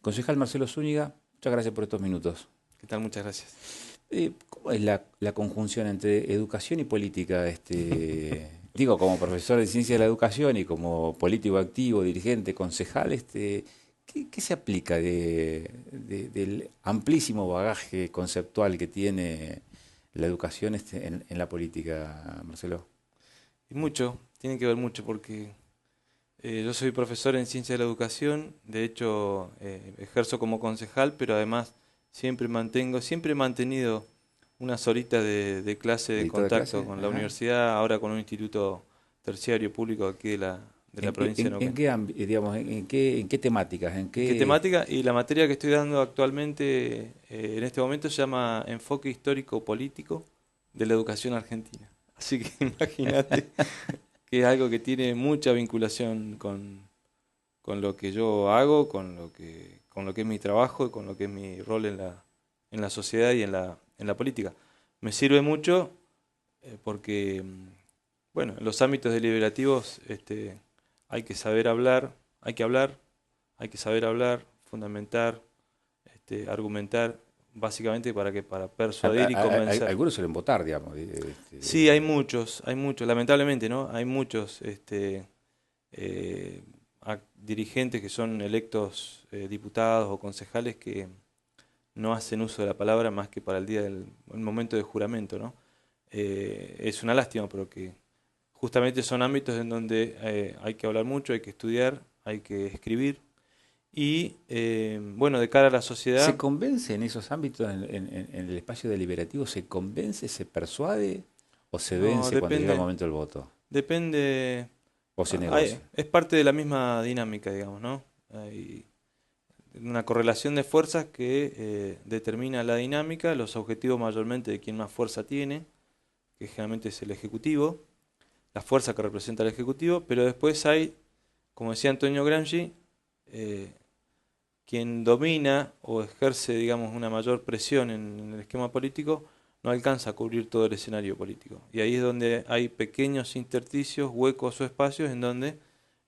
Concejal Marcelo Zúñiga, muchas gracias por estos minutos. ¿Qué tal? Muchas gracias. ¿Cómo es la conjunción entre educación y política? Digo, como profesor de ciencia de la educación y como político activo, dirigente, concejal, ¿qué se aplica del amplísimo bagaje conceptual que tiene la educación en la política, Marcelo? Y mucho, tiene que ver mucho porque yo soy profesor en ciencia de la educación, de hecho ejerzo como concejal, pero además siempre he mantenido unas horitas de clase de ¿Dictado de contacto clase? con la Ajá. universidad, ahora con un instituto terciario público aquí de la provincia de Neuquén. Digamos, en qué temáticas? ¿En ¿En qué qué? temática? Y la materia que estoy dando actualmente, en este momento, se llama Enfoque Histórico-Político de la Educación Argentina. Así que imagínate que es algo que tiene mucha vinculación con lo que yo hago, con lo que es mi trabajo y con lo que es mi rol en la sociedad y en la política. Me sirve mucho porque, bueno, en los ámbitos deliberativos hay que saber hablar, hay que hablar, hay que saber hablar, fundamentar, argumentar, básicamente para persuadir y convencer. Algunos suelen votar, digamos. Sí, hay muchos, lamentablemente, ¿no? Hay muchos dirigentes que son electos diputados o concejales que no hacen uso de la palabra más que para el momento de juramento, ¿no? Es una lástima, pero que justamente son ámbitos en donde hay que hablar mucho, hay que estudiar, hay que escribir y, bueno, de cara a la ¿Se sociedad, convence en esos ámbitos, en el espacio deliberativo, se convence, se persuade o se no, vence cuando llega el momento del voto? depende, ¿O se negocia? es parte de la misma dinámica, digamos, ¿no? Hay una correlación de fuerzas que determina la dinámica, los objetivos mayormente de quien más fuerza tiene, que generalmente es el Ejecutivo, la fuerza que representa el Ejecutivo, pero después hay, como decía Antonio Gramsci, eh, quien domina o ejerce, digamos, una mayor presión en el esquema político, no alcanza a cubrir todo el escenario político. Y ahí es donde hay pequeños intersticios, huecos o espacios en donde,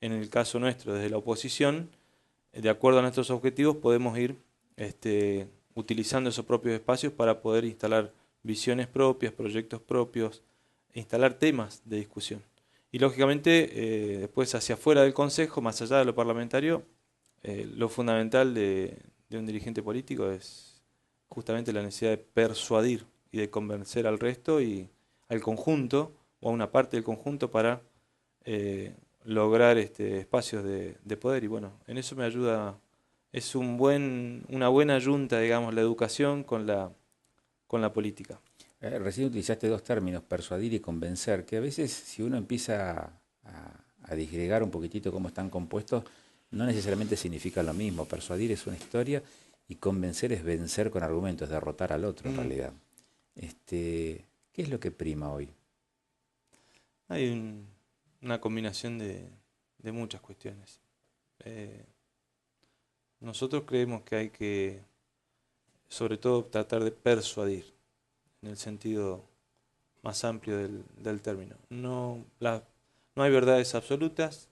en el caso nuestro, desde la oposición, de acuerdo a nuestros objetivos, podemos ir utilizando esos propios espacios para poder instalar visiones propias, proyectos propios, e instalar temas de discusión. Y lógicamente, después hacia afuera del Consejo, más allá de lo parlamentario, lo fundamental de un dirigente político es justamente la necesidad de persuadir y de convencer al resto y al conjunto o a una parte del conjunto para lograr espacios de poder. Y bueno, en eso me ayuda, es una buena yunta, digamos, la educación con la política. Recién utilizaste dos términos, persuadir y convencer, que a veces si uno empieza a disgregar un poquitito cómo están compuestos, no necesariamente significa lo mismo. Persuadir es una historia y convencer es vencer con argumentos, derrotar al otro en Mm, realidad. ¿Qué es lo que prima hoy? Hay una combinación de muchas cuestiones. Eh, Nosotros creemos que hay que, sobre todo, tratar de persuadir, en el sentido más amplio del término. No hay verdades absolutas,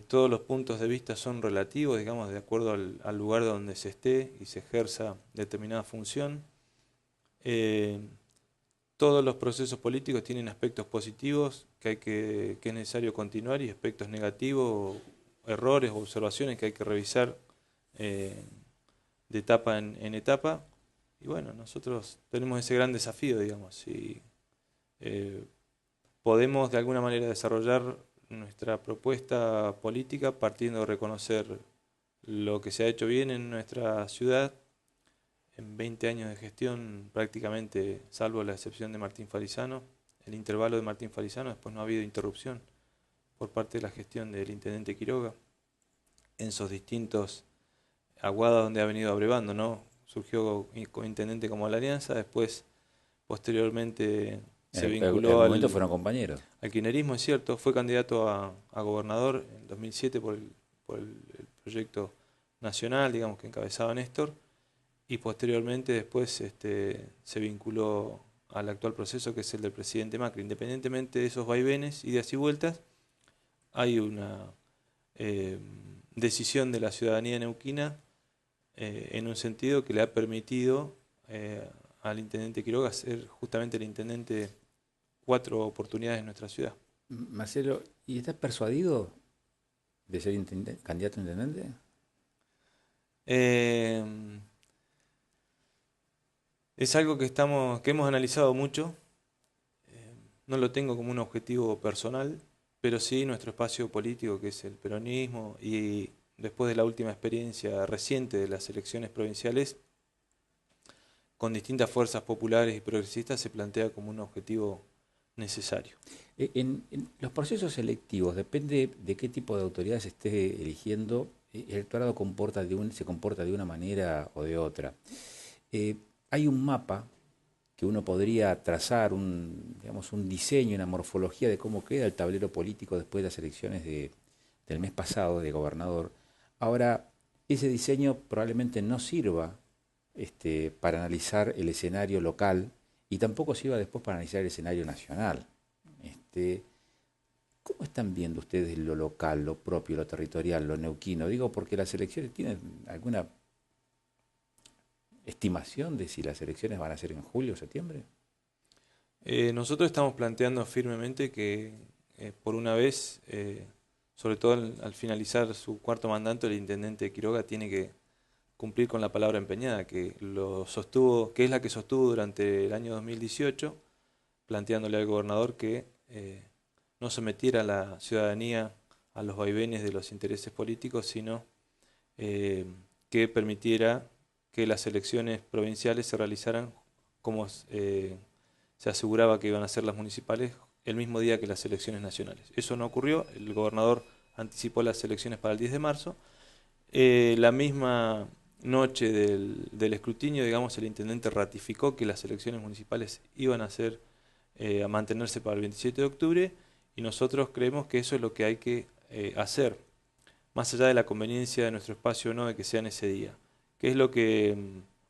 todos los puntos de vista son relativos, digamos, de acuerdo al lugar donde se esté y se ejerza determinada función. Eh, todos los procesos políticos tienen aspectos positivos que es necesario continuar y aspectos negativos, errores o observaciones que hay que revisar eh, de etapa en etapa. Y bueno, nosotros tenemos ese gran desafío, digamos, si eh, podemos de alguna manera desarrollar nuestra propuesta política partiendo de reconocer lo que se ha hecho bien en nuestra ciudad. En 20 años de gestión, prácticamente, salvo la excepción de Martín Farizano, el intervalo de Martín Farizano, después no ha habido interrupción por parte de la gestión del intendente Quiroga en sus distintos aguadas donde ha venido abrevando, ¿no? Surgió como intendente como la Alianza, después, posteriormente, se En vinculó algún momento fueron compañeros. al kirchnerismo, es cierto, fue candidato a gobernador en 2007 el proyecto nacional, digamos, que encabezaba Néstor, y posteriormente después se vinculó al actual proceso que es el del presidente Macri. Independientemente de esos vaivenes, idas y vueltas, hay una eh, decisión de la ciudadanía neuquina en un sentido que le ha permitido al intendente Quiroga ser justamente el intendente 4 oportunidades en nuestra ciudad. Marcelo, ¿y estás persuadido de ser candidato a intendente? Eh, es algo que hemos analizado mucho. No lo tengo como un objetivo personal, pero sí nuestro espacio político, que es el peronismo, y después de la última experiencia reciente de las elecciones provinciales, con distintas fuerzas populares y progresistas, se plantea como un objetivo necesario. En los procesos selectivos, depende de qué tipo de autoridad se esté eligiendo, el electorado se comporta de una manera o de otra. Hay un mapa que uno podría trazar, digamos, un diseño, una morfología de cómo queda el tablero político después de las elecciones del mes pasado de gobernador. Ahora, ese diseño probablemente no sirva para analizar el escenario local y tampoco sirva después para analizar el escenario nacional. Este, ¿Cómo están viendo ustedes lo local, lo propio, lo territorial, lo neuquino? Digo porque las elecciones tienen alguna estimación de si las elecciones van a ser en julio o septiembre. Nosotros estamos planteando firmemente que por una vez, sobre todo al finalizar su cuarto mandato, el intendente Quiroga tiene que cumplir con la palabra empeñada, que lo sostuvo, que es la que sostuvo durante el año 2018, planteándole al gobernador que no sometiera a la ciudadanía a los vaivenes de los intereses políticos, sino que permitiera que las elecciones provinciales se realizaran como se aseguraba que iban a ser las municipales el mismo día que las elecciones nacionales. Eso no ocurrió, el gobernador anticipó las elecciones para el 10 de marzo. La misma noche del escrutinio, digamos, el intendente ratificó que las elecciones municipales iban a ser a mantenerse para el 27 de octubre y nosotros creemos que eso es lo que hay que hacer, más allá de la conveniencia de nuestro espacio o no de que sea en ese día. ¿Qué es lo que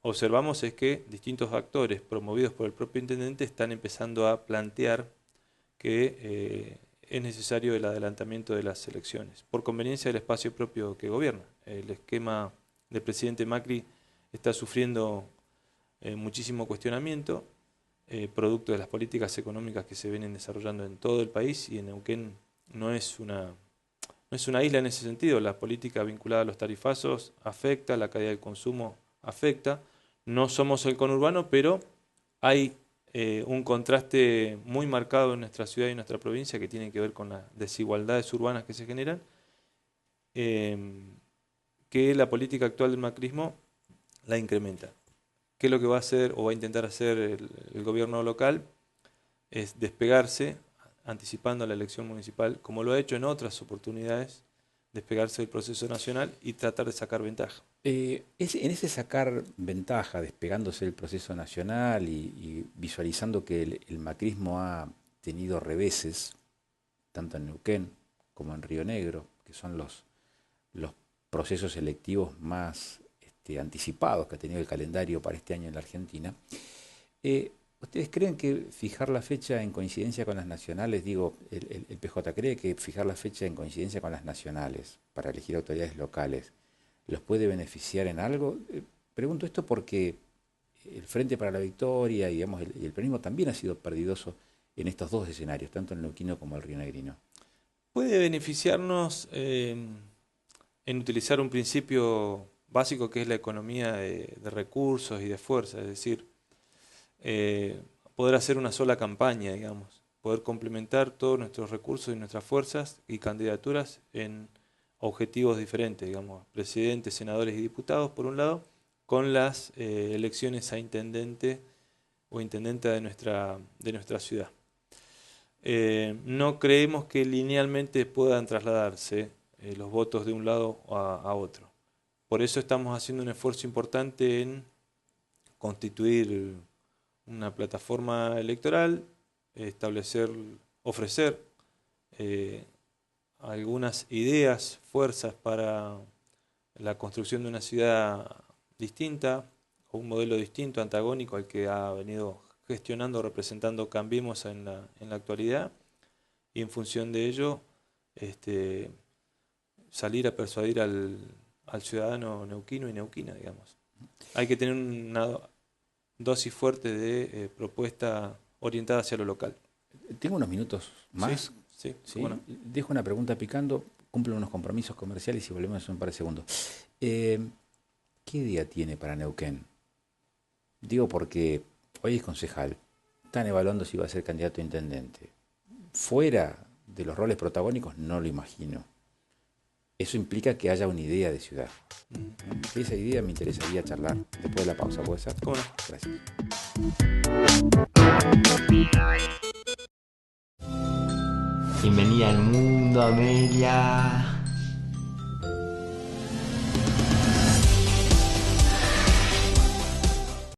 observamos? Es que distintos actores promovidos por el propio intendente están empezando a plantear que es necesario el adelantamiento de las elecciones, por conveniencia del espacio propio que gobierna. El esquema del presidente Macri está sufriendo muchísimo cuestionamiento, producto de las políticas económicas que se vienen desarrollando en todo el país, y en Neuquén no es una isla en ese sentido. La política vinculada a los tarifazos afecta, la caída del consumo afecta. No somos el conurbano, pero hay un contraste muy marcado en nuestra ciudad y nuestra provincia que tiene que ver con las desigualdades urbanas que se generan, que la política actual del macrismo la incrementa. ¿Qué es lo que va a hacer o va a intentar hacer el gobierno local? Es despegarse, anticipando la elección municipal, como lo ha hecho en otras oportunidades, despegarse del proceso nacional y tratar de sacar ventaja. En ese sacar ventaja, despegándose del proceso nacional y visualizando que el macrismo ha tenido reveses, tanto en Neuquén como en Río Negro, que son los procesos electivos más anticipados que ha tenido el calendario para este año en la Argentina, ¿ustedes creen que fijar la fecha en coincidencia con las nacionales, digo, el PJ cree que fijar la fecha en coincidencia con las nacionales para elegir autoridades locales los puede beneficiar en algo? Pregunto esto porque el Frente para la Victoria y, digamos, el peronismo también ha sido perdidoso en estos dos escenarios, tanto el neuquino como el rionegrino. Puede beneficiarnos en utilizar un principio básico que es la economía de recursos y de fuerza, es decir, poder hacer una sola campaña, digamos, poder complementar todos nuestros recursos y nuestras fuerzas y candidaturas en objetivos diferentes, digamos, presidentes, senadores y diputados por un lado, con las elecciones a intendente o intendenta de nuestra ciudad. No creemos que linealmente puedan trasladarse los votos de un lado a otro. Por eso estamos haciendo un esfuerzo importante en constituir una plataforma electoral, ofrecer algunas ideas, fuerzas para la construcción de una ciudad distinta o un modelo distinto, antagónico al que ha venido gestionando, representando Cambiemos en la actualidad, y en función de ello salir a persuadir al ciudadano neuquino y neuquina, digamos. Hay que tener una dosis fuerte de propuesta orientada hacia lo local. Tengo unos minutos más. Sí, ¿Sí? bueno. Dejo una pregunta picando, cumplo unos compromisos comerciales y volvemos en un par de segundos. ¿Qué idea tiene para Neuquén? Digo porque hoy es concejal, están evaluando si va a ser candidato a intendente. Fuera de los roles protagónicos no lo imagino. Eso implica que haya una idea de ciudad. Esa idea me interesaría charlar después de la pausa, ¿puede ser? ¿Cómo no? Gracias. Bienvenida al mundo, Amelia.